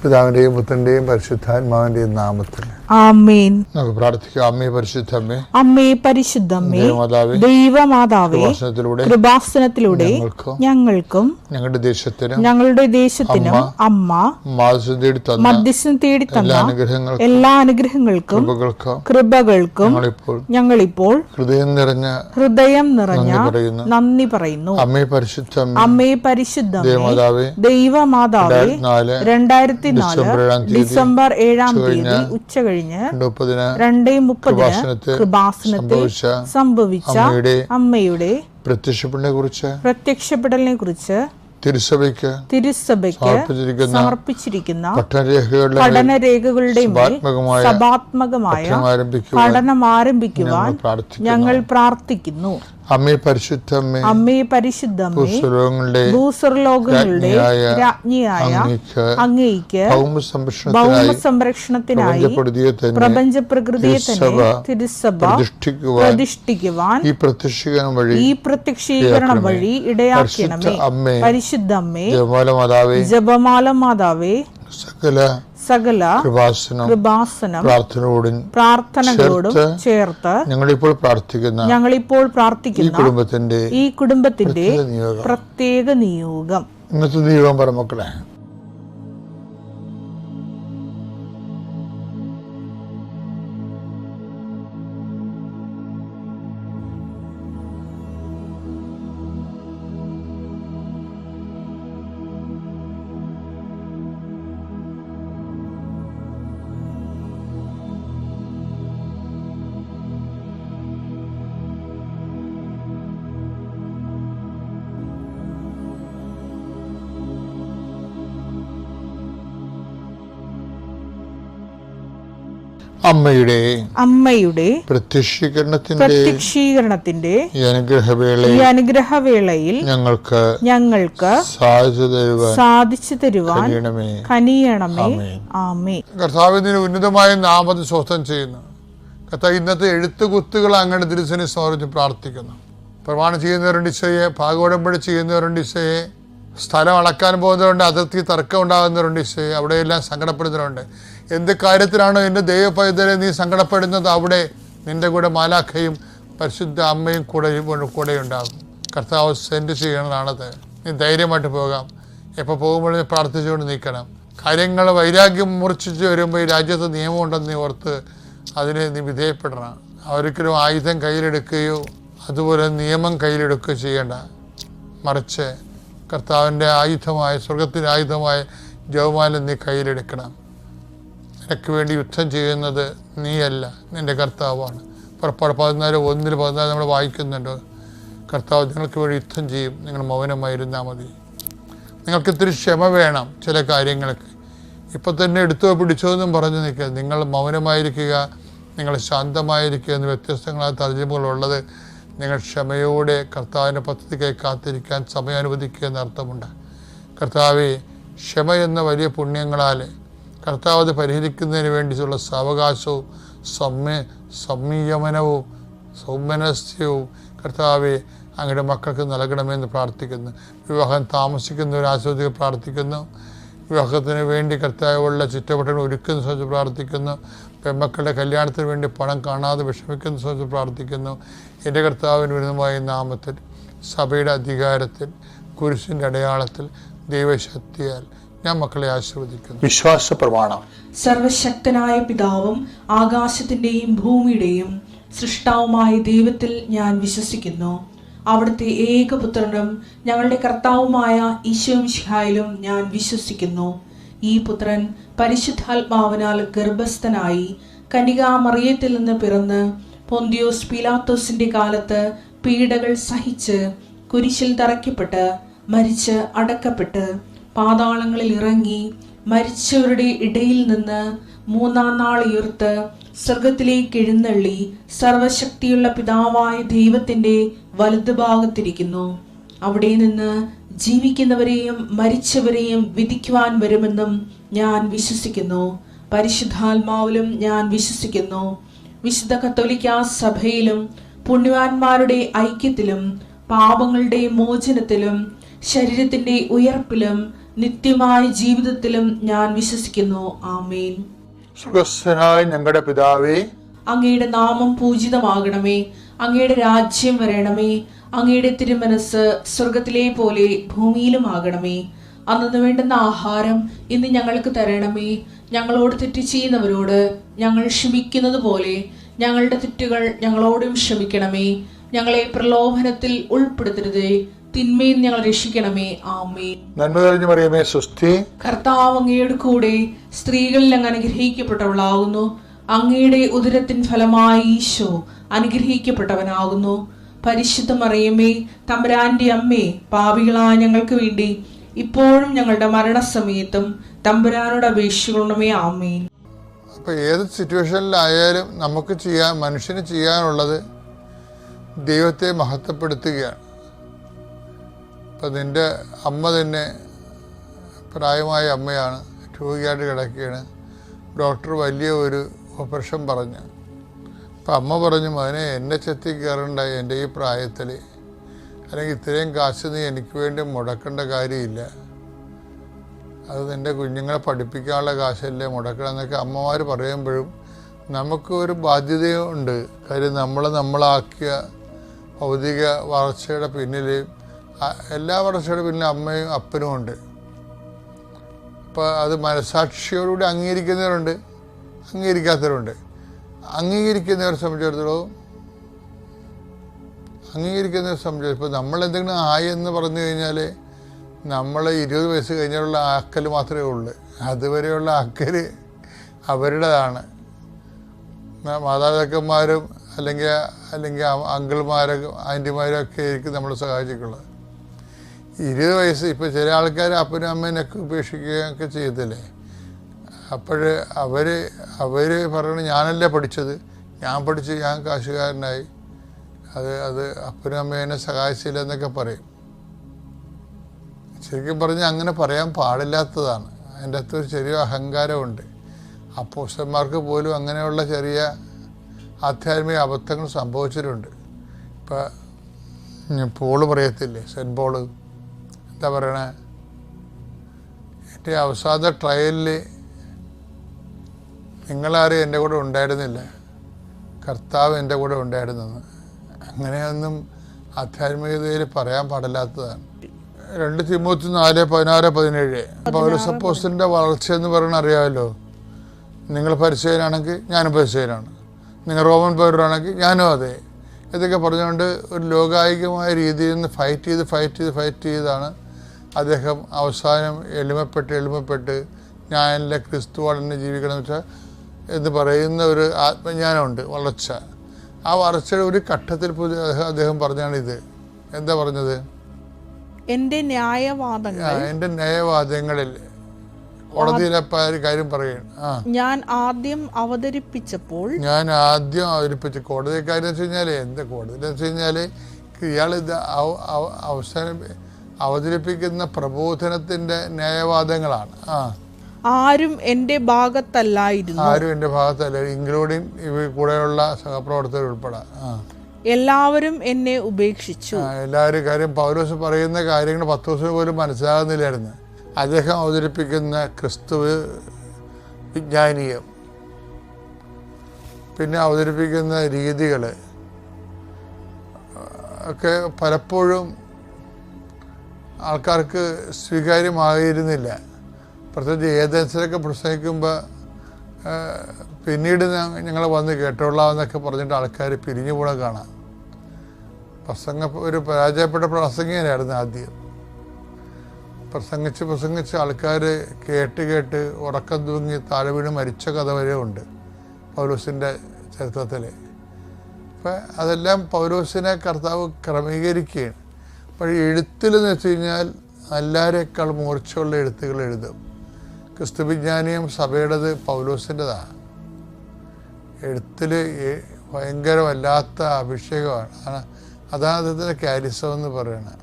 പിതാവിന്റെയും പുത്രന്റെയും പരിശുദ്ധാത്മാവിന്റെയും നാമത്തിൽ ആമേൻ. നമുക്ക് പ്രാർത്ഥിക്കാം. അമ്മേ പരിശുദ്ധമ്മേ, അമ്മേ പരിശുദ്ധമ്മേ, ദൈവമാതാവേ, കൃപാസനത്തിലൂടെ ഞങ്ങൾക്കും ഞങ്ങളുടെ ദേശത്തിനും അമ്മ മധ്യസ്ഥം തേടി തന്ന എല്ലാ അനുഗ്രഹങ്ങൾക്കും കൃപകൾക്കും ഞങ്ങളിപ്പോൾ ഹൃദയം നിറഞ്ഞ നന്ദി പറയുന്നു. അമ്മേ പരിശുദ്ധമ്മേ, ദൈവമാതാവേ, 2004 ഡിസംബർ 7 തീയതി ഉച്ച കഴിഞ്ഞ് 2:30 കൃപാസനത്തിൽ സംഭവിച്ച അമ്മയുടെ പ്രത്യക്ഷപ്പെടലിനെ കുറിച്ച് തിരുസഭയ്ക്ക് സമർപ്പിച്ചിരിക്കുന്ന പഠനരേഖകളുടെ മേൽ സഭാത്മകമായ പഠനം ആരംഭിക്കുവാൻ ഞങ്ങൾ പ്രാർത്ഥിക്കുന്നു. അമ്മേ പരിശുദ്ധമ്മേ, ഭൂസ്വർലോകങ്ങളുടെ രാജ്ഞിയായ അങ്ങേയ്ക്ക് ഭൗമസംരക്ഷണത്തിനായി പ്രപഞ്ച പ്രകൃതിയെ തന്നെ തിരുസഭ പ്രതിഷ്ഠിക്കുവാൻ ഈ പ്രത്യക്ഷീകരണം വഴി ഇടയാക്കണമേ. പരിശുദ്ധമ്മേ, ജപമാല മാതാവേ, സകല കൃപാസനം പ്രാർത്ഥനകളോടും ചേർത്ത് ഞങ്ങളിപ്പോൾ പ്രാർത്ഥിക്കുന്ന ഈ കുടുംബത്തിന്റെ പ്രത്യേക നിയോഗം. ഇന്നത്തെ നിയോഗം പറ മക്കളെ. അമ്മയുടെ പ്രത്യക്ഷീകരണത്തിന്റെ ഈ അനുഗ്രഹവേളയിൽ ഞങ്ങൾക്ക് സാധിച്ചു തരുവാൻ കനിയണമേ. ആമേൻ. കർത്താവിന്റെ ഉന്നതമായ നാമത്തിൽ സ്വസ്ഥം ചെയ്യുന്നു. കർത്താവ് ഇന്നത്തെ എഴുത്തുകുത്തുകൾ അങ്ങയുടെ തിരുസനെ സമർപ്പിച്ച് പ്രാർത്ഥിക്കുന്നു. പ്രമാണം ചെയ്യുന്നവരുണ്ട് ഈശോയെ, ഭാഗോടമ്പടി ചെയ്യുന്നവരുണ്ട് ഈശോയെ, സ്ഥലം അളക്കാൻ പോകുന്നവരുണ്ട്, അതിർത്തി തർക്കം ഉണ്ടാകുന്നവരുണ്ട് ഈശോയെ, അവിടെയെല്ലാം സങ്കടപ്പെടുന്നവരുണ്ട്. എന്ത് കാര്യത്തിലാണോ എൻ്റെ ദൈവപൈതലെ നീ സങ്കടപ്പെടുന്നത്, അവിടെ നിൻ്റെ കൂടെ മാലാഖയും പരിശുദ്ധ അമ്മയും കൂടെ ഉണ്ടാകും. കർത്താവ് സെൻഡ് ചെയ്യണതാണത്. നീ ധൈര്യമായിട്ട് പോകാം. എപ്പോൾ പോകുമ്പോഴും നീ പ്രാർത്ഥിച്ചുകൊണ്ട് നിൽക്കണം. കാര്യങ്ങൾ വൈരാഗ്യം മൂർച്ഛിച്ച് വരുമ്പോൾ ഈ രാജ്യത്ത് നിയമമുണ്ടെന്ന് നീ ഓർത്ത് അതിന് നീ വിധേയപ്പെടണം. ഒരിക്കലും ആയുധം കയ്യിലെടുക്കുകയോ അതുപോലെ നിയമം കയ്യിലെടുക്കുകയോ ചെയ്യേണ്ട. മറിച്ച് കർത്താവിൻ്റെ ആയുധമായ, സ്വർഗത്തിൻ്റെ ആയുധമായ ജപമാല നീ കയ്യിലെടുക്കണം. നിനക്ക് വേണ്ടി യുദ്ധം ചെയ്യുന്നത് നീയല്ല, നിൻ്റെ കർത്താവാണ്. പുറപ്പാട് 14:1-14 നമ്മൾ വായിക്കുന്നുണ്ട്. കർത്താവ് നിങ്ങൾക്ക് വേണ്ടി യുദ്ധം ചെയ്യും, നിങ്ങൾ മൗനമായിരുന്നാൽ മതി. നിങ്ങൾക്ക് ഇത്തിരി ക്ഷമ വേണം ചില കാര്യങ്ങൾക്ക്. ഇപ്പം തന്നെ എടുത്തോ പിടിച്ചോ എന്നും പറഞ്ഞു നിൽക്കുക. നിങ്ങൾ മൗനമായിരിക്കുക, നിങ്ങൾ ശാന്തമായിരിക്കുക എന്ന് വ്യത്യസ്തങ്ങളായ തർജ്ജമകളുള്ളത്. നിങ്ങൾ ക്ഷമയോടെ കർത്താവിൻ്റെ പദ്ധതിക്കായി കാത്തിരിക്കാൻ സമയം അനുവദിക്കുക എന്നർത്ഥമുണ്ട്. കർത്താവെ, ക്ഷമ എന്ന വലിയ പുണ്യങ്ങളാൽ കർത്താവ് അത് പരിഹരിക്കുന്നതിന് വേണ്ടിയിട്ടുള്ള സാവകാശവും സംയമനവും സൗമനസ്യവും കർത്താവെ അങ്ങയുടെ മക്കൾക്ക് നൽകണമെന്ന് പ്രാർത്ഥിക്കുന്നു. വിവാഹം താമസിക്കുന്നവർ ആസ്വദിക്കാൻ പ്രാർത്ഥിക്കുന്നു. വിവാഹത്തിന് വേണ്ടി കർത്താവുള്ള ചുറ്റവട്ടങ്ങൾ ഒരുക്കുന്ന സംബന്ധിച്ച് പ്രാർത്ഥിക്കുന്നു. പെൺമക്കളുടെ കല്യാണത്തിന് വേണ്ടി പണം കാണാതെ വിഷമിക്കുന്ന സംബന്ധിച്ച് പ്രാർത്ഥിക്കുന്നു. എൻ്റെ കർത്താവിന് വിരുദ്ധമായ നാമത്തിൽ, സഭയുടെ അധികാരത്തിൽ, കുരിശിൻ്റെ അടയാളത്തിൽ, ദൈവശക്തിയാൽ ഞാൻ മക്കളെ ആശീർവദിക്കുന്നു. വിശ്വാസ പ്രമാണം. സർവശക്തനായ പിതാവും ആകാശത്തിന്റെയും ഭൂമിയുടെയും സൃഷ്ടാവുമായ ദൈവത്തിൽ ഞാൻ വിശ്വസിക്കുന്നു. അവിടുത്തെ ഏകപുത്രനും ഞങ്ങളുടെ കർത്താവുമായ ഈശോമിശിഹായിലും ഞാൻ വിശ്വസിക്കുന്നു. ഈ പുത്രൻ പരിശുദ്ധാത്മാവിനാൽ ഗർഭസ്ഥനായി കന്യകാമറിയത്തിൽ നിന്ന് പിറന്ന് പൊന്തിയോസ് പീലാത്തോസിന്റെ കാലത്ത് പീഡകൾ സഹിച്ച് കുരിശിൽ തറയ്ക്കപ്പെട്ട് മരിച്ച് അടക്കപ്പെട്ട് പാതാളങ്ങളിൽ ഇറങ്ങി മരിച്ചവരുടെ ഇടയിൽ നിന്ന് 3-ാം നാൾ ഉയർത്ത് സ്വർഗത്തിലേക്ക് എഴുന്നള്ളി സർവശക്തിയുള്ള പിതാവായ ദൈവത്തിന്റെ വലതുഭാഗത്തിരിക്കുന്നു. അവിടെ നിന്ന് ജീവിക്കുന്നവരെയും മരിച്ചവരെയും വിധിക്കുവാൻ വരുമെന്നും ഞാൻ വിശ്വസിക്കുന്നു. പരിശുദ്ധാത്മാവിലും ഞാൻ വിശ്വസിക്കുന്നു. വിശുദ്ധ കത്തോലിക്കാ സഭയിലും പുണ്യവാന്മാരുടെ ഐക്യത്തിലും പാപങ്ങളുടെ മോചനത്തിലും ശരീരത്തിന്റെ ഉയർപ്പിലും നിത്യമായ ജീവിതത്തിലും ഞാൻ വിശ്വസിക്കുന്നു. ആമേൻ. സുഖസ്ഥനായ ഞങ്ങളുടെ പിതാവേ, അങ്ങയുടെ നാമം പൂജിതമാകണമേ. അങ്ങയുടെ രാജ്യം വരണമേ. അങ്ങയുടെ തിരുമനസ് സ്വർഗത്തിലെ പോലെ ഭൂമിയിലുമാകണമേ. അന്നു വേണ്ടുന്ന ആഹാരം ഇന്ന് ഞങ്ങൾക്ക് തരണമേ. ഞങ്ങളോട് തെറ്റ് ചെയ്യുന്നവരോട് ഞങ്ങൾ ക്ഷമിക്കുന്നത് പോലെ ഞങ്ങളുടെ തെറ്റുകൾ ഞങ്ങളോടും ക്ഷമിക്കണമേ. ഞങ്ങളെ പ്രലോഭനത്തിൽ ഉൾപ്പെടുത്തരുതേ, തിന്മയിൽ ഞങ്ങൾ രക്ഷിക്കണമേ. ആമേൻ. നന്മ തെളിഞ്ഞു മറിയമേ, സ്വസ്തി. കർത്താവ് അങ്ങയുടെ കൂടെ സ്ത്രീകളിൽ അങ്ങ് അനുഗ്രഹിക്കപ്പെട്ടവളാകുന്നു. അങ്ങയുടെ ഉദരത്തിൻ ഫലമായി ഈശോ അനുഗ്രഹിക്കപ്പെട്ടവനാകുന്നു. പരിശുദ്ധ മറിയമേ, തമ്പുരാന്റെ അമ്മേ, പാപികളായ ഞങ്ങൾക്ക് വേണ്ടി ഇപ്പോഴും ഞങ്ങളുടെ മരണസമയത്തും തമ്പുരാനോട് അപേക്ഷിക്കണമേ. ആമേൻ. അപ്പോൾ ഏത് സിറ്റുവേഷനിലായാലും മനുഷ്യന് ചെയ്യാനുള്ളത് ദൈവത്തെ മഹത്വപ്പെടുത്തുകയാണ്. ഇപ്പം നിൻ്റെ അമ്മ തന്നെ പ്രായമായ അമ്മയാണ്, രോഗിയായിട്ട് കിടക്കുകയാണ്. ഡോക്ടർ വലിയ ഒരു ഓപ്പറേഷൻ പറഞ്ഞു. അപ്പം അമ്മ പറഞ്ഞു, മകനെ എന്നെ ചെത്തി കയറണ്ടായി എൻ്റെ ഈ പ്രായത്തിൽ, അല്ലെങ്കിൽ ഇത്രയും കാശ് നീ എനിക്ക് വേണ്ടി മുടക്കേണ്ട കാര്യമില്ല, അത് നിൻ്റെ കുഞ്ഞുങ്ങളെ പഠിപ്പിക്കാനുള്ള കാശല്ലേ മുടക്കണം എന്നൊക്കെ അമ്മമാർ പറയുമ്പോഴും നമുക്ക് ഒരു ബാധ്യതയുണ്ട്. കാര്യം നമ്മളാക്കിയ ഭൗതിക വളർച്ചയുടെ പിന്നിൽ, എല്ലാ വളർച്ചയുടെ പിന്നിൽ അമ്മയും അപ്പനും ഉണ്ട്. അപ്പോൾ അത് മനസാക്ഷിയോടുകൂടി അംഗീകരിക്കുന്നവരുണ്ട്, അംഗീകരിക്കാത്തവരുണ്ട്. അംഗീകരിക്കുന്നവരെ സംബന്ധിച്ചിടത്തോളം ഇപ്പോൾ നമ്മളെന്തെങ്കിലും ആയി എന്ന് പറഞ്ഞു കഴിഞ്ഞാൽ നമ്മൾ 20 വയസ്സ് കഴിഞ്ഞുള്ള ആക്കൽ മാത്രമേ ഉള്ളൂ. അതുവരെയുള്ള ആക്കൽ അവരുടേതാണ്. മാതാപിതാക്കന്മാരും അല്ലെങ്കിൽ അങ്കിൾമാരും ആൻറ്റിമാരും ഒക്കെ ആയിരിക്കും നമ്മളെ സഹായിച്ചിട്ടുള്ളത്. 20 വയസ്സ് ഇപ്പോൾ ചില ആൾക്കാർ അപ്പനും അമ്മേനൊക്കെ ഉപേക്ഷിക്കുകയൊക്കെ ചെയ്തില്ലേ. അപ്പോൾ അവർ പറയണത് ഞാനല്ലേ പഠിച്ചത്, ഞാൻ പഠിച്ച് ഞാൻ കാശുകാരനായി, അത് അപ്പനും അമ്മേനെ സഹായിച്ചില്ല എന്നൊക്കെ പറയും. ശരിക്കും പറഞ്ഞാൽ അങ്ങനെ പറയാൻ പാടില്ലാത്തതാണ്. അതിൻ്റെ അകത്തൊരു ചെറിയ അഹങ്കാരമുണ്ട്. അപ്പോസ്തലന്മാർക്ക് പോലും അങ്ങനെയുള്ള ചെറിയ ആധ്യാത്മിക അബദ്ധങ്ങൾ സംഭവിച്ചിട്ടുണ്ട്. ഇപ്പം പോള് പറയത്തില്ലേ, സെൻറ്റ് പോള് എന്താ പറയണേ, എൻ്റെ അവസാന ട്രയലിൽ നിങ്ങളാരും എൻ്റെ കൂടെ ഉണ്ടായിരുന്നില്ല, കർത്താവ് എൻ്റെ കൂടെ ഉണ്ടായിരുന്നെന്ന്. അങ്ങനെയൊന്നും ആധ്യാത്മികതയിൽ പറയാൻ പാടില്ലാത്തതാണ്. 2 തിമോത്തി 4:16-17 പൗലോസ് അപ്പോസ്തലൻ്റെ വളർച്ച എന്ന് പറയുന്നത് അറിയാമല്ലോ. നിങ്ങൾ പരിചയനാണെങ്കിൽ ഞാനും പരിചയനാണ്, നിങ്ങൾ റോമൻ പൗരനാണെങ്കിൽ ഞാനും അതെ. ഇതൊക്കെ പറഞ്ഞുകൊണ്ട് ഒരു ലോകായികമായ രീതിയിൽ നിന്ന് ഫൈറ്റ് ചെയ്താണ് അദ്ദേഹം അവസാനം എളിമപ്പെട്ട് ഞാനല്ല ക്രിസ്തുവാണെന്ന് ജീവിക്കണം എന്ന് പറയുന്ന ഒരു ആത്മജ്ഞാനമുണ്ട്, വളർച്ച. ആ വളർച്ചയുടെ ഒരു ഘട്ടത്തിൽ അദ്ദേഹം പറഞ്ഞാണിത്. എന്താ പറഞ്ഞത്? എൻ്റെ ന്യായവാദങ്ങളിൽ കോടതിയിലപ്പ കാര്യം പറയുകയാണ്. ഞാൻ ആദ്യം അവതരിപ്പിച്ച കോടതി കാര്യം വെച്ച് കഴിഞ്ഞാല് എന്താ കോടതി വെച്ച് കഴിഞ്ഞാല് ഇയാൾ ഇത് അവതരിപ്പിക്കുന്ന പ്രബോധനത്തിന്റെ ന്യായവാദങ്ങളാണ്. ആരും എൻ്റെ ഭാഗത്തല്ല, ഇൻക്ലൂഡിങ് ഇവ കൂടെയുള്ള സഹപ്രവർത്തകർ ഉൾപ്പെടെ എല്ലാവരും എന്നെ ഉപേക്ഷിച്ചു. എല്ലാവരും കാര്യം പൗലോസ് പറയുന്ന കാര്യങ്ങൾ പത്രോസിന് പോലും മനസ്സിലാകുന്നില്ലായിരുന്നു. അദ്ദേഹം അവതരിപ്പിക്കുന്ന ക്രിസ്തു വിജ്ഞാനീയം, പിന്നെ അവതരിപ്പിക്കുന്ന രീതികൾ ഒക്കെ പലപ്പോഴും ആൾക്കാർക്ക് സ്വീകാര്യമായിരുന്നില്ല. പ്രത്യേകിച്ച് ഏതൻസിലൊക്കെ പ്രസംഗിക്കുമ്പോൾ പിന്നീട് ഞങ്ങൾ വന്ന് കേട്ടോളാമെന്നൊക്കെ പറഞ്ഞിട്ട് ആൾക്കാർ പിരിഞ്ഞു പോകണം കാണാം. ഒരു പരാജയപ്പെട്ട പ്രസംഗികനായിരുന്നു ആദ്യം. പ്രസംഗിച്ച് ആൾക്കാർ കേട്ട് ഉറക്കം തൂങ്ങി താഴെ വീണ് മരിച്ച കഥ വരെ ഉണ്ട് പൗലോസിൻ്റെ ചരിത്രത്തിൽ. അപ്പം അതെല്ലാം പൗലോസിനെ കർത്താവ് ക്രമീകരിക്കുകയാണ്. അപ്പോൾ എഴുത്തിലെന്ന് വെച്ച് കഴിഞ്ഞാൽ എല്ലാവരേക്കാൾ മൂർച്ചയുള്ള എഴുത്തുകൾ എഴുതും. ക്രിസ്തുവിജ്ഞാനീയം സഭയുടേത് പൗലോസിൻ്റെതാണ്. എഴുത്തിൽ ഭയങ്കരമല്ലാത്ത അഭിഷേകമാണ്. അതാണ് അദ്ദേഹത്തിൻ്റെ കാരിസം എന്ന് പറയുന്നത്.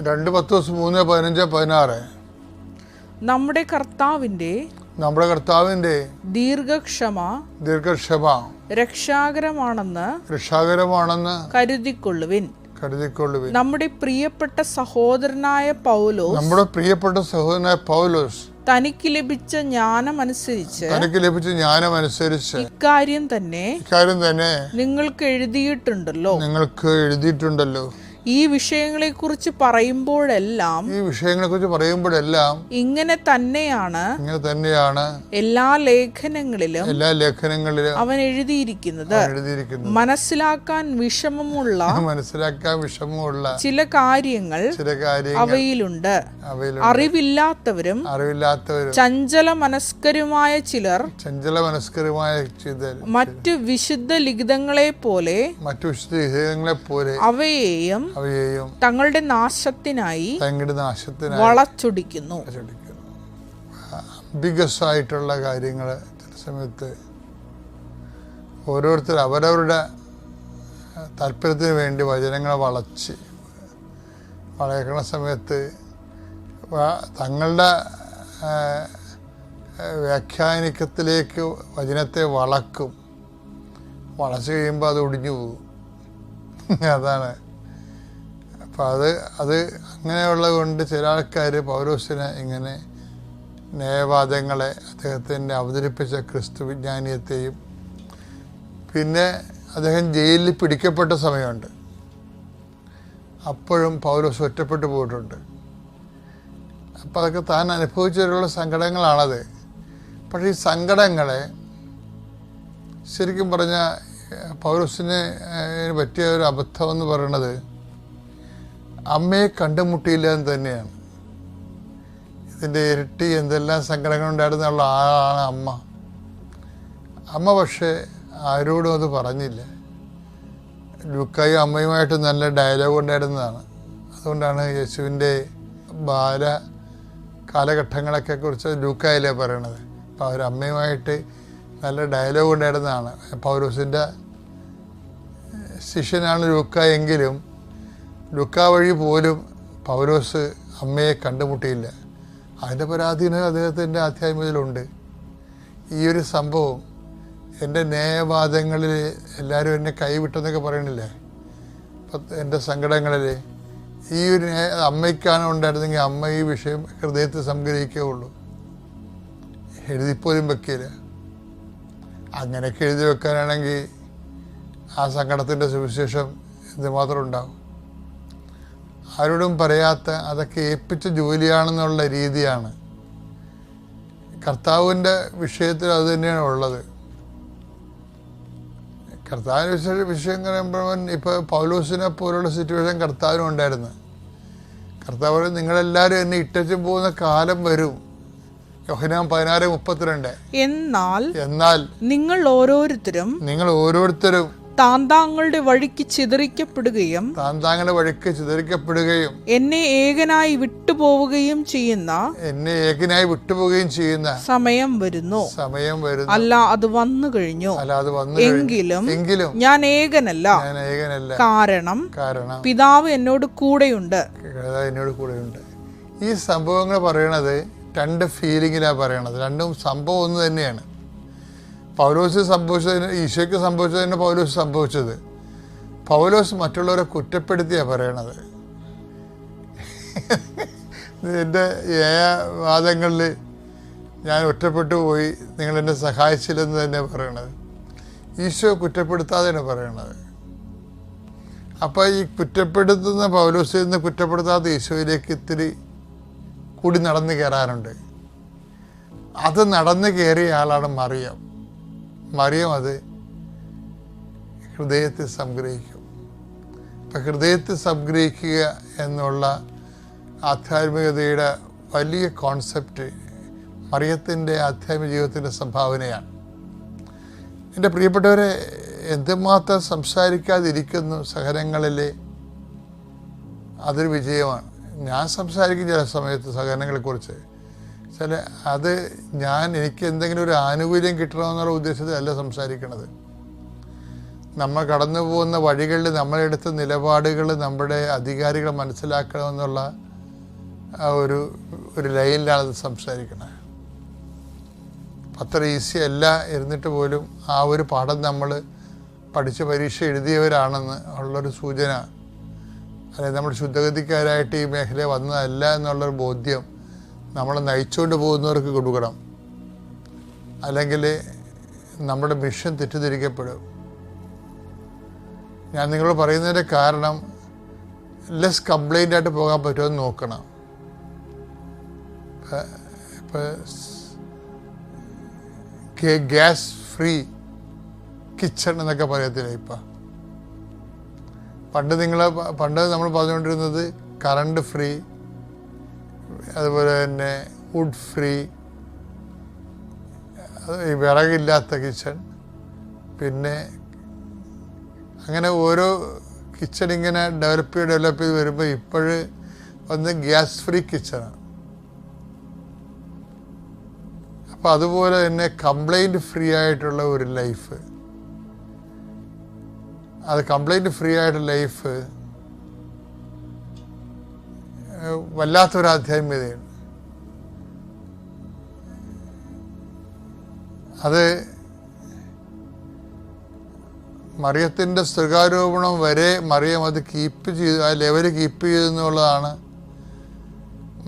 2 പത്രോസ് 3:15-16 നമ്മുടെ കർത്താവിൻ്റെ ദീർഘക്ഷമ രക്ഷാകരമാണെന്ന് കരുതിക്കൊള്ളുവിൻ. കരുതിക്കൊള്ളുവിൻ. നമ്മുടെ പ്രിയപ്പെട്ട സഹോദരനായ പൗലോസ് തനിക്ക് ലഭിച്ച ജ്ഞാനമനുസരിച്ച് ഇക്കാര്യം തന്നെ നിങ്ങൾക്ക് എഴുതിയിട്ടുണ്ടല്ലോ. ഈ വിഷയങ്ങളെക്കുറിച്ച് പറയുമ്പോഴെല്ലാം ഇങ്ങനെ തന്നെയാണ് എല്ലാ ലേഖനങ്ങളിലും അവൻ എഴുതിയിരിക്കുന്നത്. മനസ്സിലാക്കാൻ വിഷമമുള്ള ചില കാര്യങ്ങൾ അവയിലുണ്ട്. അറിവില്ലാത്തവരും ചഞ്ചല മനസ്കരുമായ ചിലർ മറ്റു വിശുദ്ധ ലിഖിതങ്ങളെ പോലെ അവയെയും തങ്ങളുടെ നാശത്തിനായി വളച്ചൊടിക്കുന്നു. അംബിഗസായിട്ടുള്ള കാര്യങ്ങൾ ചില സമയത്ത് ഓരോരുത്തർ അവരവരുടെ താല്പര്യത്തിന് വേണ്ടി വചനങ്ങളെ വളയ്ക്കണ സമയത്ത് തങ്ങളുടെ വ്യാഖ്യാനിക്കത്തിലേക്ക് വചനത്തെ വളച്ച് കഴിയുമ്പോൾ അത് ഒടിഞ്ഞു പോകും. അതാണ്. അപ്പം അത് അങ്ങനെയുള്ളത് കൊണ്ട് ചില ആൾക്കാർ പൗലോസിനെ ഇങ്ങനെ ന്യായവാദങ്ങളെ, അദ്ദേഹത്തിൻ്റെ അവതരിപ്പിച്ച ക്രിസ്തു വിജ്ഞാനീയത്തെയും, പിന്നെ അദ്ദേഹം ജയിലിൽ പിടിക്കപ്പെട്ട സമയമുണ്ട്, അപ്പോഴും പൗലോസ് ഒറ്റപ്പെട്ടു പോയിട്ടുണ്ട്. അപ്പം അതൊക്കെ താൻ അനുഭവിച്ചവരുള്ള സങ്കടങ്ങളാണത്. പക്ഷേ ഈ സങ്കടങ്ങളെ ശരിക്കും പറഞ്ഞാൽ പൗലോസിന് പറ്റിയ ഒരു അബദ്ധം എന്ന് പറയുന്നത് അമ്മയെ കണ്ടുമുട്ടിയില്ല എന്ന് തന്നെയാണ്. ഇതിൻ്റെ ഇരട്ടി എന്തെല്ലാം സങ്കടങ്ങളുണ്ടായിരുന്നുള്ള ആളാണ് അമ്മ. പക്ഷേ ആരോടും അത് പറഞ്ഞില്ല. ലൂക്കായും അമ്മയുമായിട്ട് നല്ല ഡയലോഗ് ഉണ്ടായിരുന്നതാണ്. അതുകൊണ്ടാണ് യേശുവിൻ്റെ ബാല കാലഘട്ടങ്ങളൊക്കെ കുറിച്ച് ലൂക്കായിലേ പറയണത്. അപ്പോൾ അവരമ്മയുമായിട്ട് നല്ല ഡയലോഗ് ഉണ്ടായിരുന്നതാണ്. പൗലോസിൻ്റെ ശിഷ്യനാണ് ലൂക്ക എങ്കിലും ലൂക്ക വഴി പോലും പൗലോസ് അമ്മയെ കണ്ടുമുട്ടിയില്ല. അതിൻ്റെ പരാധീനത അദ്ദേഹത്തിൻ്റെ ആധ്യാത്മികതയിലുണ്ട്. ഈ ഒരു സംഭവം എൻ്റെ ന്യായവാദങ്ങളിൽ എല്ലാവരും എന്നെ കൈവിട്ടെന്നൊക്കെ പറയണില്ലേ, അപ്പം എൻ്റെ സങ്കടങ്ങളിൽ ഈ ഒരു അമ്മയ്ക്കാണ് ഉണ്ടായിരുന്നെങ്കിൽ അമ്മ ഈ വിഷയം ഹൃദയത്തിൽ സംഗ്രഹിക്കുകയുള്ളൂ, എഴുതിപ്പോലും വെക്കില്ല. അങ്ങനെയൊക്കെ എഴുതി വെക്കാനാണെങ്കിൽ ആ സങ്കടത്തിൻ്റെ സുവിശേഷം എന്തുമാത്രം ഉണ്ടാവും. ആരോടും പറയാത്ത, അതൊക്കെ ഏൽപ്പിച്ച ജോലിയാണെന്നുള്ള രീതിയാണ്. കർത്താവിൻ്റെ വിഷയത്തിൽ അത് തന്നെയാണ് ഉള്ളത്. കർത്താവിൻ്റെ വിഷയം പറയുമ്പോൾ ഇപ്പോൾ പൗലോസിനെ പോലുള്ള സിറ്റുവേഷൻ കർത്താവിനും ഉണ്ടായിരുന്നു. കർത്താവ് പറയും, നിങ്ങളെല്ലാവരും എന്നെ ഇട്ടച്ചും പോകുന്ന കാലം വരും. യോഹന്നാൻ 16:32. എന്നാൽ നിങ്ങൾ ഓരോരുത്തരും താന്താങ്ങളുടെ വഴിക്ക് ചിതറിക്കപ്പെടുകയും എന്നെ ഏകനായി വിട്ടുപോവുകയും ചെയ്യുന്ന സമയം വരുന്നു. അല്ല, അത് വന്നു കഴിഞ്ഞു. എങ്കിലും ഞാൻ ഏകനല്ല. കാരണം പിതാവ് എന്നോട് കൂടെയുണ്ട്. ഈ സംഭവങ്ങൾ പറയണത് രണ്ട് ഫീലിങ്ങിലാണ് പറയണത്. രണ്ടും സംഭവം ഒന്ന് തന്നെയാണ്. പൗലോസ് സംഭവിച്ചതിന്, ഈശോയ്ക്ക് സംഭവിച്ചതിന് പൗലോസ് സംഭവിച്ചത്. പൗലോസ് മറ്റുള്ളവരെ കുറ്റപ്പെടുത്തിയാണ് പറയണത്. എൻ്റെ വാദങ്ങളിൽ ഞാൻ ഒറ്റപ്പെട്ടു പോയി, നിങ്ങളെന്നെ സഹായിച്ചില്ലെന്ന് തന്നെ പറയണത്. ഈശോ കുറ്റപ്പെടുത്താതെയാണ് പറയണത്. അപ്പോൾ ഈ കുറ്റപ്പെടുത്തുന്ന പൗലോസിൽ നിന്ന് കുറ്റപ്പെടുത്താത്ത ഈശോയിലേക്ക് ഇത്തിരി കൂടി നടന്നു കയറാനുണ്ട്. അത് നടന്നു കയറിയ ആളാണ് മറിയം. അത് ഹൃദയത്തിൽ സംഗ്രഹിക്കും. ഇപ്പം ഹൃദയത്തിൽ സംഗ്രഹിക്കുക എന്നുള്ള ആധ്യാത്മികതയുടെ വലിയ കോൺസെപ്റ്റ് മറിയത്തിൻ്റെ ആധ്യാത്മിക ജീവിതത്തിൻ്റെ സംഭാവനയാണ്. എൻ്റെ പ്രിയപ്പെട്ടവരെ, എന്തുമാത്രം സംസാരിക്കാതിരിക്കുന്നു സഹനങ്ങളിൽ, അതൊരു വിജയമാണ്. ഞാൻ സംസാരിക്കും ചില സമയത്ത് സഹനങ്ങളെക്കുറിച്ച്. അത് എനിക്ക് എന്തെങ്കിലും ഒരു ആനുകൂല്യം കിട്ടണമെന്നുള്ള ഉദ്ദേശത്തിലല്ല സംസാരിക്കണത്. നമ്മൾ കടന്നു പോകുന്ന വഴികളിൽ നമ്മളെടുത്ത നിലപാടുകൾ നമ്മുടെ അധികാരികൾ മനസ്സിലാക്കണമെന്നുള്ള ആ ഒരു ലൈനിലാണ് അത് സംസാരിക്കണത്. അത്ര ഈസി അല്ല. ഇരുന്നിട്ട് പോലും ആ ഒരു പാഠം നമ്മൾ പഠിച്ച് പരീക്ഷ എഴുതിയവരാണെന്ന് ഉള്ളൊരു സൂചന അല്ലെങ്കിൽ നമ്മൾ ശുദ്ധഗതിക്കാരായിട്ട് ഈ മേഖല വന്നതല്ല എന്നുള്ളൊരു ബോധ്യം നമ്മളെ നയിച്ചുകൊണ്ട് പോകുന്നവർക്ക് കൊടുക്കണം. അല്ലെങ്കിൽ നമ്മുടെ മിഷൻ തെറ്റിദ്ധരിക്കപ്പെടും. ഞാൻ നിങ്ങളോട് പറയുന്നതിൻ്റെ കാരണം ലെസ് കംപ്ലൈൻ്റ് ആയിട്ട് പോകാൻ പറ്റുമെന്ന് നോക്കണം. ഇപ്പോൾ ഗ്യാസ് ഫ്രീ കിച്ചൺ എന്നൊക്കെ പറയത്തില്ല. പണ്ട് നമ്മൾ പറഞ്ഞുകൊണ്ടിരുന്നത് കറണ്ട് ഫ്രീ, അതുപോലെ തന്നെ വുഡ് ഫ്രീ, വിറകില്ലാത്ത കിച്ചൺ, പിന്നെ അങ്ങനെ ഓരോ കിച്ചൺ ഇങ്ങനെ ഡെവലപ്പ് ചെയ്ത് വരുമ്പോൾ ഇപ്പോഴ് വന്ന് ഗ്യാസ് ഫ്രീ കിച്ചണാണ്. അപ്പം അതുപോലെ തന്നെ കംപ്ലൈൻറ്റ് ഫ്രീ ആയിട്ടുള്ള ഒരു ലൈഫ്, അത് കംപ്ലൈൻറ്റ് ഫ്രീ ആയിട്ടുള്ള ലൈഫ് വല്ലാത്തൊരു ആധ്യാത്മികതയാണ്. അത് മറിയത്തിൻ്റെ സ്ത്രീകാരോപണം വരെ മറിയം അത് കീപ്പ് ചെയ്തു, ആ ലെവല് കീപ്പ് ചെയ്തെന്നുള്ളതാണ്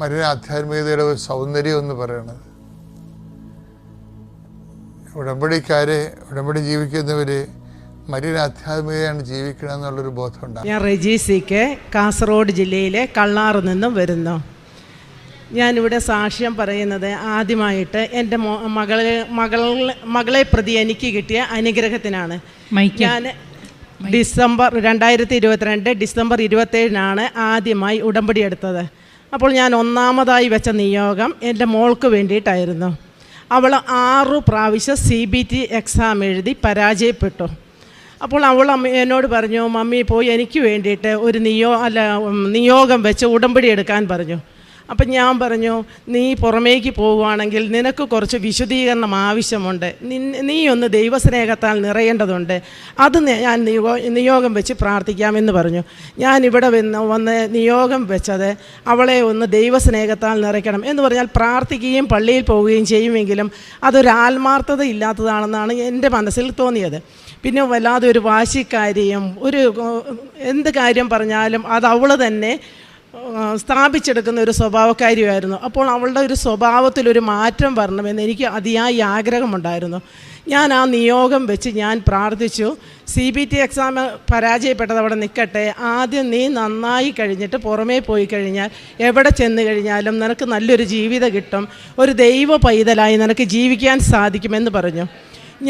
മറിയ ആധ്യാത്മികതയുടെ ഒരു സൗന്ദര്യം എന്ന് പറയുന്നത്. ഉടമ്പടി ജീവിക്കുന്നവർ മരിയൻ ആധ്യാത്മികതയാണ് ജീവിക്കണം എന്നുള്ളൊരു ബോധമുണ്ടാകും. ഞാൻ റെജി സിക്ക് കാസർഗോഡ് ജില്ലയിലെ കള്ളാറിൽ നിന്നും വരുന്നു. ഞാനിവിടെ സാക്ഷ്യം പറയുന്നത് ആദ്യമായിട്ട് എൻ്റെ മകളെ പ്രതി എനിക്ക് കിട്ടിയ അനുഗ്രഹത്തിനാണ്. ഞാൻ 2022 ഡിസംബർ 27 ആദ്യമായി ഉടമ്പടി എടുത്തത്. അപ്പോൾ ഞാൻ ഒന്നാമതായി വെച്ച നിയോഗം എൻ്റെ മോൾക്ക് വേണ്ടിയിട്ടായിരുന്നു. അവൾ 6 പ്രാവശ്യം CBT എക്സാം എഴുതി പരാജയപ്പെട്ടു. അപ്പോൾ അവൾ എന്നോട് പറഞ്ഞു, മമ്മി പോയി എനിക്ക് വേണ്ടിയിട്ട് ഒരു നിയോഗം വെച്ച് ഉടമ്പടി എടുക്കാൻ പറഞ്ഞു. അപ്പം ഞാൻ പറഞ്ഞു, നീ പുറമേക്ക് പോവുകയാണെങ്കിൽ നിനക്ക് കുറച്ച് വിശുദ്ധീകരണം ആവശ്യമുണ്ട്, നീ ഒന്ന് ദൈവസ്നേഹത്താൽ നിറയേണ്ടതുണ്ട്, അത് ഞാൻ നിയോഗം വെച്ച് പ്രാർത്ഥിക്കാമെന്ന് പറഞ്ഞു. ഞാനിവിടെ വന്ന് നിയോഗം വെച്ചത് അവളെ ഒന്ന് ദൈവസ്നേഹത്താൽ നിറയ്ക്കണം എന്ന് പറഞ്ഞാൽ പ്രാർത്ഥിക്കുകയും പള്ളിയിൽ പോവുകയും ചെയ്യുമെങ്കിലും അതൊരു ആത്മാർത്ഥത ഇല്ലാത്തതാണെന്നാണ് എൻ്റെ മനസ്സിൽ തോന്നിയത്. പിന്നെ വല്ലാതെ ഒരു വാശിക്കാരിയും എന്ത് കാര്യം പറഞ്ഞാലും അത് അവൾ തന്നെ സ്ഥാപിച്ചെടുക്കുന്ന ഒരു സ്വഭാവക്കാരിയായിരുന്നു. അപ്പോൾ അവളുടെ ഒരു സ്വഭാവത്തിലൊരു മാറ്റം വരണമെന്ന് എനിക്ക് അതിയായ ആഗ്രഹമുണ്ടായിരുന്നു. ഞാൻ ആ നിയോഗം വെച്ച് ഞാൻ പ്രാർത്ഥിച്ചു, CBT എക്സാം പരാജയപ്പെട്ടത് അവിടെ നിൽക്കട്ടെ, ആദ്യം നീ നന്നായി കഴിഞ്ഞിട്ട് പുറമേ പോയി കഴിഞ്ഞാൽ എവിടെ ചെന്ന് കഴിഞ്ഞാലും നിനക്ക് നല്ലൊരു ജീവിതം കിട്ടും, ഒരു ദൈവ പൈതലായി നിനക്ക് ജീവിക്കാൻ സാധിക്കുമെന്ന് പറഞ്ഞു.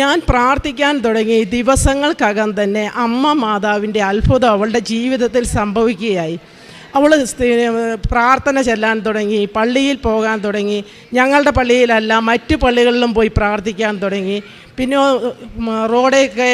ഞാൻ പ്രാർത്ഥിക്കാൻ തുടങ്ങി ദിവസങ്ങൾക്കകം തന്നെ അമ്മ മാതാവിൻ്റെ അത്ഭുതം അവളുടെ ജീവിതത്തിൽ സംഭവിക്കുകയായി. അവൾ പ്രാർത്ഥന ചെല്ലാൻ തുടങ്ങി, പള്ളിയിൽ പോകാൻ തുടങ്ങി. ഞങ്ങളുടെ പള്ളിയിലല്ല മറ്റ് പള്ളികളിലും പോയി പ്രാർത്ഥിക്കാൻ തുടങ്ങി. പിന്നെ റോഡൊക്കെ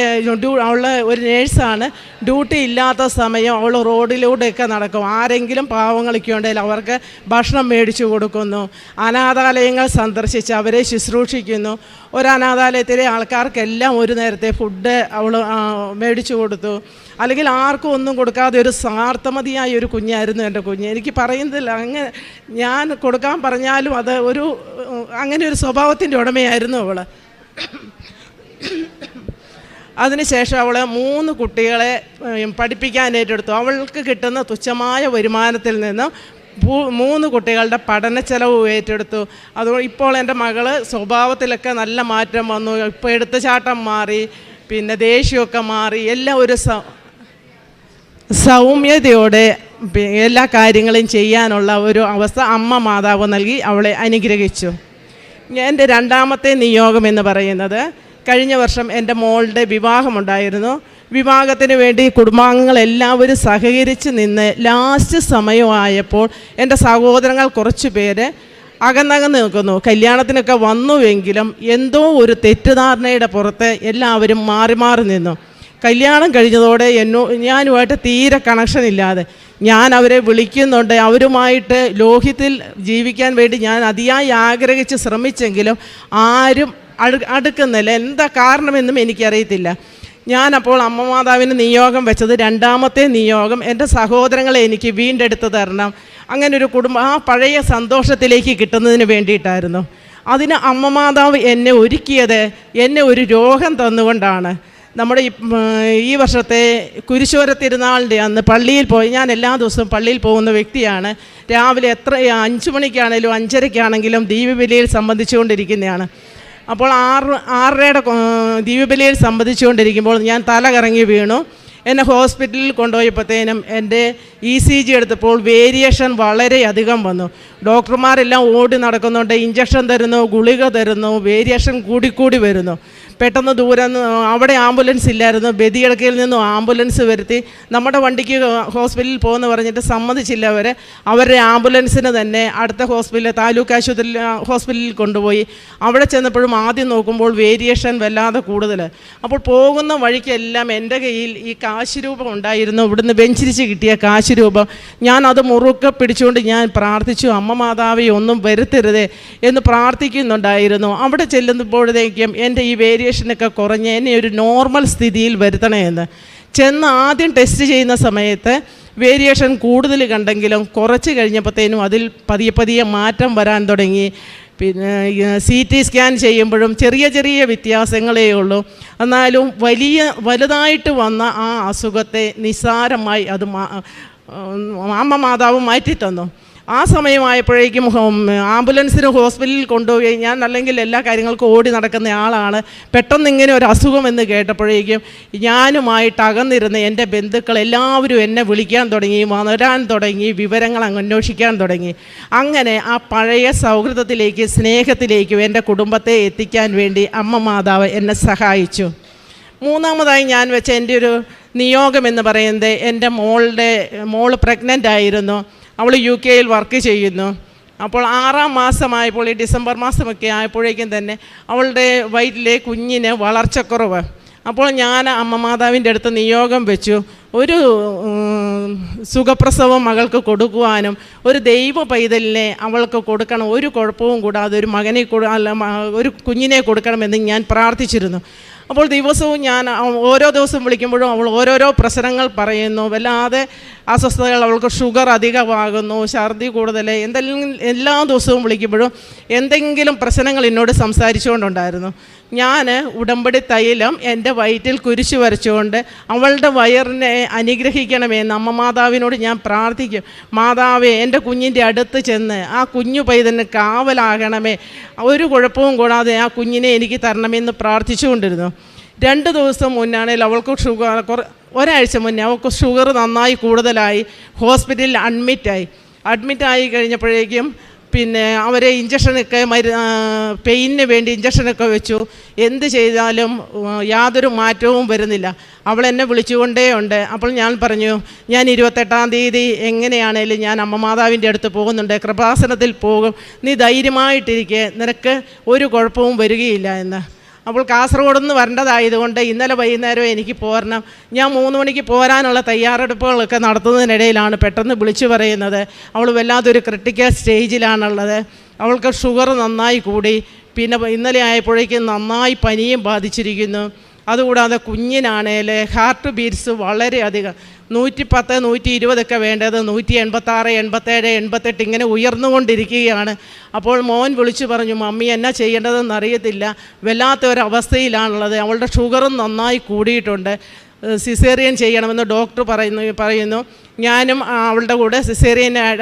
അവൾ ഒരു നേഴ്സാണ്, ഡ്യൂട്ടി ഇല്ലാത്ത സമയം അവൾ റോഡിലൂടെയൊക്കെ നടക്കും. ആരെങ്കിലും പാവങ്ങളൊക്കെ ഉണ്ടെങ്കിൽ അവർക്ക് ഭക്ഷണം മേടിച്ചു കൊടുക്കുന്നു, അനാഥാലയങ്ങൾ സന്ദർശിച്ച് അവരെ ശുശ്രൂഷിക്കുന്നു. ഒരു അനാഥാലയത്തിലെ ആൾക്കാർക്കെല്ലാം ഒരു നേരത്തെ ഫുഡ് അവൾ മേടിച്ചു കൊടുത്തു. അല്ലെങ്കിൽ ആർക്കും ഒന്നും കൊടുക്കാതെ ഒരു സ്വാർത്ഥമതിയായ ഒരു കുഞ്ഞായിരുന്നു എൻ്റെ കുഞ്ഞ്. എനിക്ക് പറയുന്നില്ല, അങ്ങനെ ഞാൻ കൊടുക്കാൻ പറഞ്ഞാലും അത് അങ്ങനെ ഒരു സ്വഭാവത്തിൻ്റെ ഉടമയായിരുന്നു അവൾ. അതിനുശേഷം അവൾ 3 കുട്ടികളെ പഠിപ്പിക്കാൻ ഏറ്റെടുത്തു. അവൾക്ക് കിട്ടുന്ന തുച്ഛമായ വരുമാനത്തിൽ നിന്നും 3 കുട്ടികളുടെ പഠന ചെലവ് ഏറ്റെടുത്തു. അതുകൊണ്ട് ഇപ്പോൾ എൻ്റെ മകള് സ്വഭാവത്തിലൊക്കെ നല്ല മാറ്റം വന്നു. ഇപ്പോൾ എടുത്തുചാട്ടം മാറി, പിന്നെ ദേഷ്യമൊക്കെ മാറി, എല്ലാം ഒരു സൗമ്യതയോടെ എല്ലാ കാര്യങ്ങളും ചെയ്യാനുള്ള ഒരു അവസ്ഥ അമ്മ മാതാവ് നൽകി അവളെ അനുഗ്രഹിച്ചു. എൻ്റെ രണ്ടാമത്തെ നിയോഗം എന്ന് പറയുന്നത്, കഴിഞ്ഞ വർഷം എൻ്റെ മോളുടെ വിവാഹമുണ്ടായിരുന്നു. വിവാഹത്തിന് വേണ്ടി കുടുംബാംഗങ്ങളെല്ലാവരും സഹകരിച്ച് നിന്ന് ലാസ്റ്റ് സമയമായപ്പോൾ എൻ്റെ സഹോദരങ്ങൾ കുറച്ച് പേര് അകന്നകന്ന് നിൽക്കുന്നു. കല്യാണത്തിനൊക്കെ വന്നുവെങ്കിലും എന്തോ ഒരു തെറ്റിദ്ധാരണയുടെ പുറത്ത് എല്ലാവരും മാറി മാറി നിന്നു. കല്യാണം കഴിഞ്ഞതോടെ ഞാനുമായിട്ട് തീരെ കണക്ഷൻ ഇല്ലാതെ ഞാൻ അവരെ വിളിക്കുന്നുണ്ട്. അവരുമായിട്ട് ലോഹ്യത്തിൽ ജീവിക്കാൻ വേണ്ടി ഞാൻ അതിയായി ആഗ്രഹിച്ച് ശ്രമിച്ചെങ്കിലും ആരും അടുക്കുന്നില്ല. എന്താ കാരണമെന്നും എനിക്കറിയത്തില്ല. ഞാനപ്പോൾ അമ്മ മാതാവിന് നിയോഗം വെച്ചത്, രണ്ടാമത്തെ നിയോഗം എൻ്റെ സഹോദരങ്ങളെ എനിക്ക് വീണ്ടെടുത്ത് തരണം, അങ്ങനെ ഒരു കുടുംബം ആ പഴയ സന്തോഷത്തിലേക്ക് കിട്ടുന്നതിന് വേണ്ടിയിട്ടായിരുന്നു. അതിന് അമ്മ മാതാവ് എന്നെ ഒരുക്കിയത് എന്നെ ഒരു രോഗം തന്നുകൊണ്ടാണ്. നമ്മുടെ ഈ വർഷത്തെ കുരിശുമര തിരുനാളിൻ്റെ അന്ന് പള്ളിയിൽ പോയി, ഞാൻ എല്ലാ ദിവസവും പള്ളിയിൽ പോകുന്ന വ്യക്തിയാണ്. രാവിലെ 5 മണിക്കാണെങ്കിലും 5:30 ദീപബലിയിൽ സംബന്ധിച്ചുകൊണ്ടിരിക്കുന്നതാണ്. അപ്പോൾ 6:30 ദീപബലിയിൽ സംബന്ധിച്ചുകൊണ്ടിരിക്കുമ്പോൾ ഞാൻ തല കറങ്ങി വീണു. എന്നെ ഹോസ്പിറ്റലിൽ കൊണ്ടുപോയപ്പോഴത്തേനും എൻ്റെ ECG എടുത്തപ്പോൾ വേരിയേഷൻ വളരെയധികം വന്നു. ഡോക്ടർമാരെല്ലാം ഓടി നടക്കുന്നുണ്ട്, ഇഞ്ചക്ഷൻ തരുന്നു, ഗുളിക തരുന്നു, വേരിയേഷൻ കൂടിക്കൂടി വരുന്നു. പെട്ടെന്ന് ദൂരം അവിടെ ആംബുലൻസ് ഇല്ലായിരുന്നു. ബദിയടക്കയിൽ നിന്നും ആംബുലൻസ് വരുത്തി നമ്മുടെ വണ്ടിക്ക് ഹോസ്പിറ്റലിൽ പോകുമെന്ന് പറഞ്ഞിട്ട് സമ്മതിച്ചില്ല. അവരുടെ ആംബുലൻസിന് തന്നെ അടുത്ത ഹോസ്പിറ്റലിൽ താലൂക്ക് ഹോസ്പിറ്റലിൽ കൊണ്ടുപോയി. അവിടെ ചെന്നപ്പോഴും ആദ്യം നോക്കുമ്പോൾ വേരിയേഷൻ വല്ലാതെ കൂടുതൽ. അപ്പോൾ പോകുന്ന വഴിക്കെല്ലാം എൻ്റെ കയ്യിൽ ഈ കാശ് രൂപം ഉണ്ടായിരുന്നു, ഇവിടുന്ന് ബെഞ്ചിരിച്ച് കിട്ടിയ കാശ് രൂപം. ഞാൻ അത് മുറുക്കെ പിടിച്ചുകൊണ്ട് ഞാൻ പ്രാർത്ഥിച്ചു, അമ്മ മാതാവേ ഒന്നും വരുത്തരുതേ എന്ന് പ്രാർത്ഥിക്കുന്നുണ്ടായിരുന്നു. അവിടെ ചെല്ലുമ്പോഴത്തേക്കും എൻ്റെ ഈ വേരിയേഷനൊക്കെ കുറഞ്ഞ് എന്നെ ഒരു നോർമൽ സ്ഥിതിയിൽ വരുത്തണമെന്ന് ചെന്ന് ആദ്യം ടെസ്റ്റ് ചെയ്യുന്ന സമയത്ത് വേരിയേഷൻ കൂടുതൽ കണ്ടെങ്കിലും കുറച്ച് കഴിഞ്ഞപ്പോഴത്തേനും അതിൽ പതിയെ മാറ്റം വരാൻ തുടങ്ങി. പിന്നെ CT സ്കാൻ ചെയ്യുമ്പോഴും ചെറിയ ചെറിയ വ്യത്യാസങ്ങളേ ഉള്ളൂ. എന്നാലും വലുതായിട്ട് വന്ന ആ അസുഖത്തെ നിസ്സാരമായി അത് അമ്മ മാതാവ് മാറ്റിത്തന്നു. ആ സമയമായപ്പോഴേക്കും ആംബുലൻസിന് ഹോസ്പിറ്റലിൽ കൊണ്ടുപോയി. ഞാൻ അല്ലെങ്കിൽ എല്ലാ കാര്യങ്ങൾക്കും ഓടി നടക്കുന്ന ആളാണ്. പെട്ടെന്ന് ഇങ്ങനെ ഒരു അസുഖമെന്ന് കേട്ടപ്പോഴേക്കും ഞാനുമായിട്ട് അകന്നിരുന്ന എൻ്റെ ബന്ധുക്കൾ എല്ലാവരും എന്നെ വിളിക്കാൻ തുടങ്ങി, വരാൻ തുടങ്ങി, വിവരങ്ങൾ അന്വേഷിക്കാൻ തുടങ്ങി. അങ്ങനെ ആ പഴയ സൗഹൃദത്തിലേക്ക്, സ്നേഹത്തിലേക്കും എൻ്റെ കുടുംബത്തെ എത്തിക്കാൻ വേണ്ടി അമ്മ മാതാവ് എന്നെ സഹായിച്ചു. മൂന്നാമതായി ഞാൻ വെച്ച എൻ്റെ ഒരു നിയോഗം എന്ന് പറയുന്നത്, എൻ്റെ മോൾ പ്രഗ്നൻ്റ് ആയിരുന്നു. അവൾ UK വർക്ക് ചെയ്യുന്നു. അപ്പോൾ 6-ാം മാസമായപ്പോൾ, ഈ ഡിസംബർ മാസമൊക്കെ ആയപ്പോഴേക്കും തന്നെ അവളുടെ വയറ്റിലെ കുഞ്ഞിന് വളർച്ചക്കുറവ്. അപ്പോൾ ഞാൻ അമ്മ മാതാവിൻ്റെ അടുത്ത് നിയോഗം വെച്ചു, ഒരു സുഖപ്രസവം മകൾക്ക് കൊടുക്കുവാനും ഒരു ദൈവ പൈതലിനെ അവൾക്ക് കൊടുക്കണം, ഒരു കുഴപ്പവും കൂടാതെ ഒരു മകനെ ഒരു കുഞ്ഞിനെ കൊടുക്കണമെന്ന് ഞാൻ പ്രാർത്ഥിച്ചിരുന്നു. അപ്പോൾ ദിവസവും ഞാൻ ഓരോ ദിവസം വിളിക്കുമ്പോഴും അവൾ ഓരോരോ പ്രശ്നങ്ങൾ പറയുന്നു. വല്ലാതെ അസ്വസ്ഥതകൾ, അവൾക്ക് ഷുഗർ അധികമാകുന്നു, ഛർദി കൂടുതൽ, എല്ലാ ദിവസവും വിളിക്കുമ്പോഴും എന്തെങ്കിലും പ്രശ്നങ്ങൾ എന്നോട് സംസാരിച്ചുകൊണ്ടുണ്ടായിരുന്നു. ഞാൻ ഉടമ്പടി തൈലം എൻ്റെ വയറ്റിൽ കുരിശ് വരച്ചുകൊണ്ട് അവളുടെ വയറിനെ അനുഗ്രഹിക്കണമെന്ന് അമ്മ മാതാവിനോട് ഞാൻ പ്രാർത്ഥിക്കും. മാതാവേ, എൻ്റെ കുഞ്ഞിൻ്റെ അടുത്ത് ചെന്ന് ആ കുഞ്ഞു പൈതന് കാവലാകണമേ, ഒരു കുഴപ്പവും കൂടാതെ ആ കുഞ്ഞിനെ എനിക്ക് തരണമെന്ന് പ്രാർത്ഥിച്ചുകൊണ്ടിരുന്നു. 2 ദിവസം മുന്നാണെങ്കിൽ അവൾക്ക് ഒരാഴ്ച മുന്നേ അവൾക്ക് ഷുഗർ നന്നായി കൂടുതലായി. ഹോസ്പിറ്റലിൽ അഡ്മിറ്റായി കഴിഞ്ഞപ്പോഴേക്കും പിന്നെ അവരെ ഇഞ്ചക്ഷനൊക്കെ പെയിനിന് വേണ്ടി ഇഞ്ചക്ഷനൊക്കെ വെച്ചു. എന്ത് ചെയ്താലും യാതൊരു മാറ്റവും വരുന്നില്ല. അവൾ എന്നെ വിളിച്ചുകൊണ്ടേ ഉണ്ട്. അപ്പോൾ ഞാൻ പറഞ്ഞു, ഞാൻ 28-ാം തീയതി എങ്ങനെയാണേലും ഞാൻ അമ്മ മാതാവിൻ്റെ അടുത്ത് പോകുന്നുണ്ട്, കൃപാസനത്തിൽ പോകും, നീ ധൈര്യമായിട്ടിരിക്കെ, നിനക്ക് ഒരു കുഴപ്പവും വരികയില്ല എന്ന്. അപ്പോൾ കാസർഗോഡ് നിന്ന് വരേണ്ടതായതുകൊണ്ട് ഇന്നലെ വൈകുന്നേരം എനിക്ക് പോരണം. ഞാൻ 3 മണിക്ക് പോരാനുള്ള തയ്യാറെടുപ്പുകളൊക്കെ നടത്തുന്നതിനിടയിലാണ് പെട്ടെന്ന് വിളിച്ചു പറയുന്നത്, അവൾ വല്ലാത്തൊരു ക്രിട്ടിക്കൽ സ്റ്റേജിലാണുള്ളത്, അവൾക്ക് ഷുഗർ നന്നായി കൂടി, പിന്നെ ഇന്നലെ ആയപ്പോഴേക്കും നന്നായി പനിയും ബാധിച്ചിരിക്കുന്നു. അതുകൂടാതെ കുഞ്ഞിനാണേൽ ഹാർട്ട് ബീറ്റ്സ് വളരെയധികം, 110, 120 വേണ്ടത് 186, 87, 88 ഇങ്ങനെ ഉയർന്നുകൊണ്ടിരിക്കുകയാണ്. അപ്പോൾ മോൻ വിളിച്ചു പറഞ്ഞു, മമ്മി എന്നാ ചെയ്യേണ്ടതെന്ന് അറിയത്തില്ല, വല്ലാത്ത ഒരവസ്ഥയിലാണുള്ളത്, അവളുടെ ഷുഗറും നന്നായി കൂടിയിട്ടുണ്ട്, സിസേറിയൻ ചെയ്യണമെന്ന് ഡോക്ടർ പറയുന്നു. ഞാനും അവളുടെ കൂടെ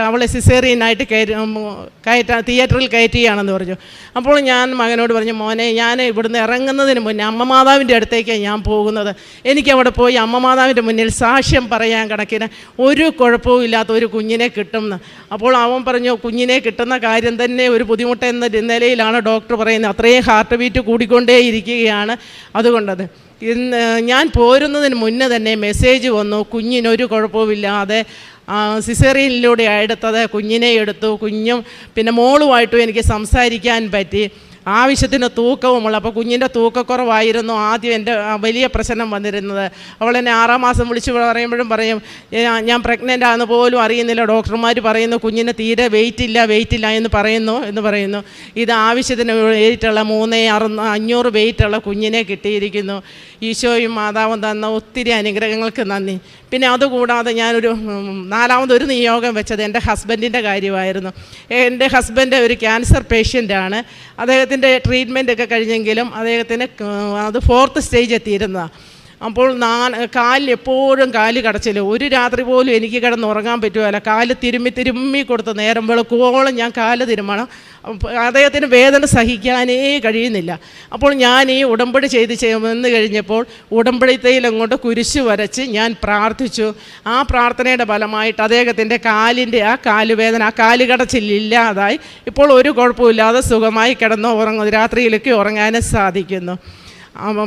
അവളെ സിസേറിയനായിട്ട് തിയേറ്ററിൽ കയറ്റുകയാണെന്ന് പറഞ്ഞു. അപ്പോൾ ഞാൻ മകനോട് പറഞ്ഞു, മോനെ, ഞാൻ ഇവിടുന്ന് ഇറങ്ങുന്നതിന് മുന്നേ അമ്മ മാതാവിൻ്റെ അടുത്തേക്കാണ് ഞാൻ പോകുന്നത്, എനിക്കവിടെ പോയി അമ്മ മാതാവിൻ്റെ മുന്നിൽ സാക്ഷ്യം പറയാൻ കണക്കിന് ഒരു കുഴപ്പവും ഇല്ലാത്ത ഒരു കുഞ്ഞിനെ കിട്ടുമെന്ന്. അപ്പോൾ അവൻ പറഞ്ഞു, കുഞ്ഞിനെ കിട്ടുന്ന കാര്യം തന്നെ ഒരു ബുദ്ധിമുട്ടെന്ന നിലയിലാണ് ഡോക്ടർ പറയുന്നത്, അത്രയും ഹാർട്ട് ബീറ്റ് കൂടിക്കൊണ്ടേ ഇരിക്കുകയാണ്. അതുകൊണ്ടത് ഞാൻ പോരുന്നതിന് മുന്നേ തന്നെ മെസ്സേജ് വന്നു, കുഞ്ഞിനൊരു കുഴപ്പമില്ലാതെ സിസേറിയനിലൂടെ എടുത്തത് കുഞ്ഞിനെ എടുത്തു. കുഞ്ഞും പിന്നെ മോളുമായിട്ടും എനിക്ക് സംസാരിക്കാൻ പറ്റി. ആവശ്യത്തിന് തൂക്കവുമുള്ള, അപ്പോൾ കുഞ്ഞിൻ്റെ തൂക്കക്കുറവായിരുന്നു ആദ്യം എൻ്റെ വലിയ പ്രശ്നം വന്നിരുന്നത്. അവളെന്നെ 6-ാം മാസം വിളിച്ച് പറയുമ്പോഴും പറയും, ഞാൻ പ്രഗ്നൻ്റ് ആണെന്ന് പോലും അറിയുന്നില്ല, ഡോക്ടർമാർ പറയുന്നു കുഞ്ഞിന് തീരെ വെയിറ്റ് ഇല്ല എന്ന് പറയുന്നു. ഇത് ആവശ്യത്തിന് വെയിറ്റുള്ള 3,500 വെയിറ്റുള്ള കുഞ്ഞിനെ കിട്ടിയിരിക്കുന്നു. ഈശോയും മാതാവും തന്ന ഒത്തിരി അനുഗ്രഹങ്ങൾക്ക് നന്ദി. പിന്നെ അതുകൂടാതെ ഞാനൊരു 4ാമതൊരു നിയോഗം വെച്ചത് എൻ്റെ ഹസ്ബൻഡിൻ്റെ കാര്യമായിരുന്നു. എൻ്റെ ഹസ്ബൻഡ് ഒരു ക്യാൻസർ പേഷ്യൻ്റാണ്. അദ്ദേഹത്തിൻ്റെ ട്രീറ്റ്മെൻറ്റൊക്കെ കഴിഞ്ഞെങ്കിലും അദ്ദേഹത്തിന് അത് 4th സ്റ്റേജ് എത്തിയിരുന്നതാണ്. അപ്പോൾ കാലിൽ എപ്പോഴും കാല് കടച്ചിൽ, ഒരു രാത്രി പോലും എനിക്ക് കിടന്ന് ഉറങ്ങാൻ പറ്റുമല്ല. കാല് തിരുമ്മി കൊടുത്ത് നേരം വെളുക്കോളം ഞാൻ കാല് തിരുമ്മണം. അദ്ദേഹത്തിന് വേദന സഹിക്കാനേ കഴിയുന്നില്ല. അപ്പോൾ ഞാൻ ഈ ഉടമ്പടി വന്നു കഴിഞ്ഞപ്പോൾ ഉടമ്പടി തൈലങ്ങോട്ട് കുരിശ് വരച്ച് ഞാൻ പ്രാർത്ഥിച്ചു. ആ പ്രാർത്ഥനയുടെ ഫലമായിട്ട് അദ്ദേഹത്തിൻ്റെ കാലിൻ്റെ ആ കാലുവേദന, ആ കാലുകടച്ചില്ലാതായി ഇപ്പോൾ ഒരു കുഴപ്പമില്ലാതെ സുഖമായി കിടന്ന് രാത്രിയിലൊക്കെ ഉറങ്ങാനും സാധിക്കുന്നു.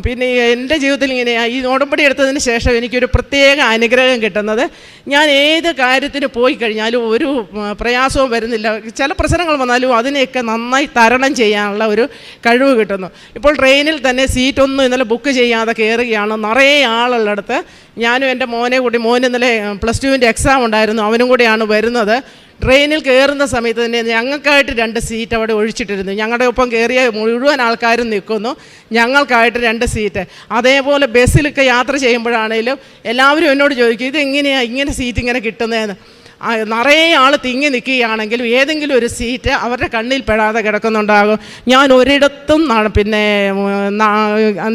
പിന്നെ എൻ്റെ ജീവിതത്തിൽ ഇങ്ങനെ ഈ ഉടമ്പടി എടുത്തതിന് ശേഷം എനിക്കൊരു പ്രത്യേക അനുഗ്രഹം കിട്ടുന്നത്, ഞാൻ ഏത് കാര്യത്തിന് പോയി കഴിഞ്ഞാലും ഒരു പ്രയാസവും വരുന്നില്ല. ചില പ്രശ്നങ്ങൾ വന്നാലും അതിനെയൊക്കെ നന്നായി തരണം ചെയ്യാനുള്ള ഒരു കഴിവ് കിട്ടുന്നു. ഇപ്പോൾ ട്രെയിനിൽ തന്നെ സീറ്റൊന്നും ഇന്നലെ ബുക്ക് ചെയ്യാതെ കയറുകയാണ്. നിറയെ ആളുള്ളിടത്ത് ഞാനും എൻ്റെ മോനെ കൂടി, മോൻ ഇന്നലെ +2 എക്സാം ഉണ്ടായിരുന്നു, അവനും കൂടിയാണ് വരുന്നത്. ട്രെയിനിൽ കയറുന്ന സമയത്ത് തന്നെ ഞങ്ങൾക്കായിട്ട് 2 സീറ്റ് അവിടെ ഒഴിച്ചിട്ടിരുന്നു. ഞങ്ങളുടെ ഒപ്പം കയറിയ മുഴുവൻ ആൾക്കാരും നിൽക്കുന്നു, ഞങ്ങൾക്കായിട്ട് 2 സീറ്റ്. അതേപോലെ ബസ്സിലൊക്കെ യാത്ര ചെയ്യുമ്പോഴാണേലും എല്ലാവരും എന്നോട് ചോദിക്കും, ഇതെങ്ങനെയാണ് ഇങ്ങനെ സീറ്റ് ഇങ്ങനെ കിട്ടുന്നതെന്ന്. നിറയെ ആൾ തിങ്ങി നിൽക്കുകയാണെങ്കിലും ഏതെങ്കിലും ഒരു സീറ്റ് അവരുടെ കണ്ണിൽ പെടാതെ കിടക്കുന്നുണ്ടാകും. ഞാൻ ഒരിടത്തും പിന്നെ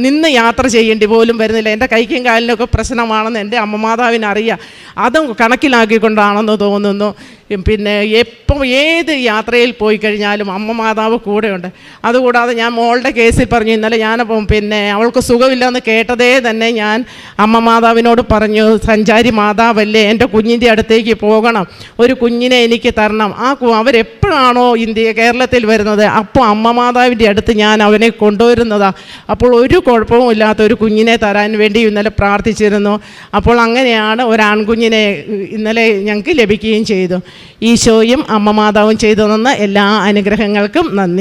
നിന്ന് യാത്ര ചെയ്യേണ്ടി പോലും വരുന്നില്ല. എൻ്റെ കൈക്കും കാലിനൊക്കെ പ്രശ്നമാണെന്ന് എൻ്റെ അമ്മമാതാവിനറിയാം. അതും കണക്കിലാക്കിക്കൊണ്ടാണെന്ന് തോന്നുന്നു. പിന്നെ എപ്പം ഏത് യാത്രയിൽ പോയി കഴിഞ്ഞാലും അമ്മ മാതാവ് കൂടെയുണ്ട്. അതുകൂടാതെ ഞാൻ മോളുടെ കേസിൽ പറഞ്ഞു, ഇന്നലെ ഞാൻ പിന്നെ അവൾക്ക് സുഖമില്ലെന്ന് കേട്ടതേ തന്നെ ഞാൻ അമ്മ മാതാവിനോട് പറഞ്ഞു, സഞ്ചാരി മാതാവല്ലേ, എൻ്റെ കുഞ്ഞിൻ്റെ അടുത്തേക്ക് പോകണം, ഒരു കുഞ്ഞിനെ എനിക്ക് തരണം. അവരെപ്പോഴാണോ കേരളത്തിൽ വരുന്നത് അപ്പോൾ അമ്മ മാതാവിൻ്റെ അടുത്ത് ഞാൻ അവനെ കൊണ്ടുവരുന്നതാണ്. അപ്പോൾ ഒരു കുഴപ്പവും ഇല്ലാത്ത ഒരു കുഞ്ഞിനെ തരാൻ വേണ്ടി ഇന്നലെ പ്രാർത്ഥിച്ചിരുന്നു. അപ്പോൾ അങ്ങനെയാണ് ഒരു ആൺകുഞ്ഞിനെ ഇന്നലെ ഞങ്ങൾക്ക് ലഭിക്കുകയും ചെയ്തു. ഈശോയും അമ്മ മാതാവും ചെയ്തു തന്ന എല്ലാ അനുഗ്രഹങ്ങൾക്കും നന്ദി.